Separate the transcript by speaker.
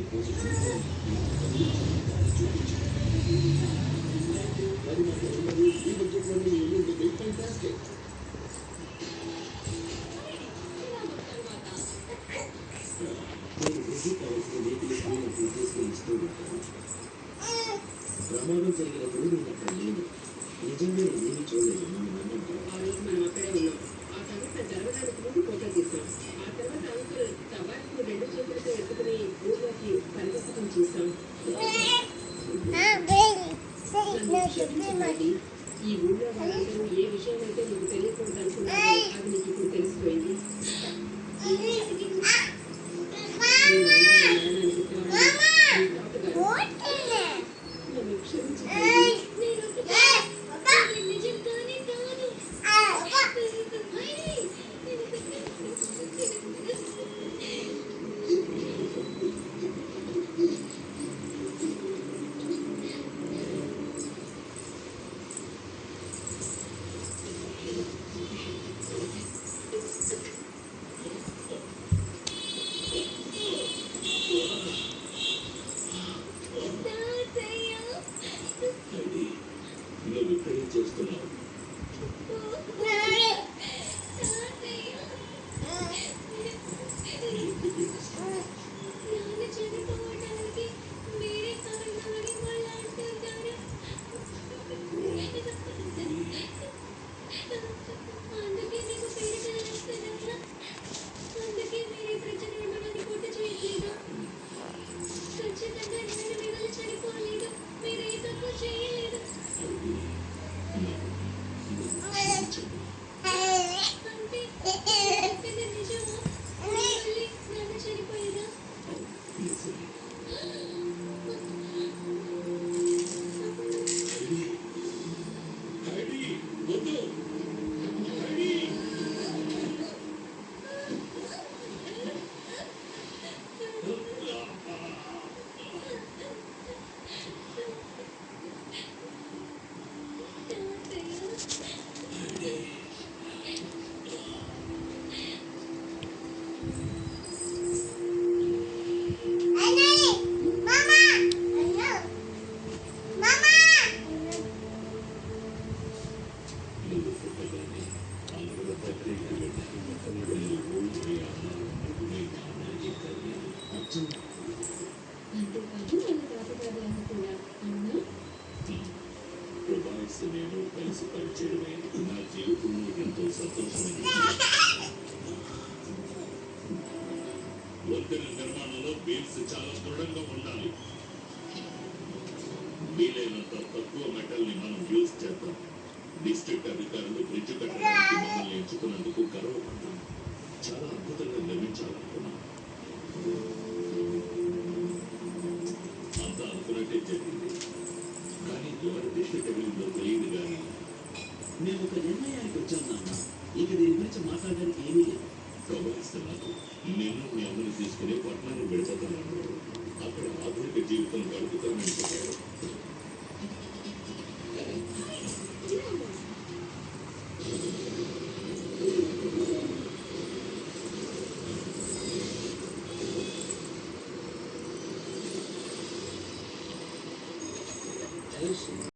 Speaker 1: ప్రమాదం జరిగినప్పుడు నేను అక్కడ లేను. నిజంగా నేనేమి చూడలేదు. ఆ రోజు మనం అక్కడే ఉన్నాం. ఆ తర్వాత జరగడానికి ముందు ఫోటో తీసాం. ఆ తర్వాత అంకుల్ టబాస్ని 2 చేతులతో ఎత్తుకుని ఊర్లోకి పరిగెత్తడం చూసాం. ఈ ఊళ్ళో వాళ్ళందరూ ఏ విషయమైతే నీకు తెలియకూడదు అనుకున్నారో అది నీకు ఇప్పుడు తెలిసిపోయింది. నేను కలిసి పనిచేయడమే నా జీవితంలో ఎంతో సంతోషమైంది. వంతెన నిర్మాణంలో బీమ్స్ చాలా దృఢంగా ఉండాలి. వీలైనంత తక్కువ మెటల్ ని మనం యూజ్ చేద్దాం. డిస్ట్రిక్ట్ అధికారులు బ్రిడ్జ్ కట్టడానికి మమ్మల్ని ఎంచుకున్నందుకు గర్వపడ్డాం. చాలా అద్భుతంగా నిర్మించాలనుకున్నాం. అంతా అనుకున్నట్టే జరిగింది. కానీ ఎవరి దృష్టి తగిలిందో తెలియదు. కానీ మేము ఒక నిర్ణయానికి వచ్చాం నాన్న. ఇక దీని గురించి మాట్లాడడానికి ఏమీ లేదు. గమనిస్తున్నాను. నిన్ను మీ అమ్మని తీసుకుని పట్టణాన్ని వెళ్ళిపోతున్నాను. అక్కడ ఆధునిక జీవితం గడుపుతానని చెప్పారు. Yes.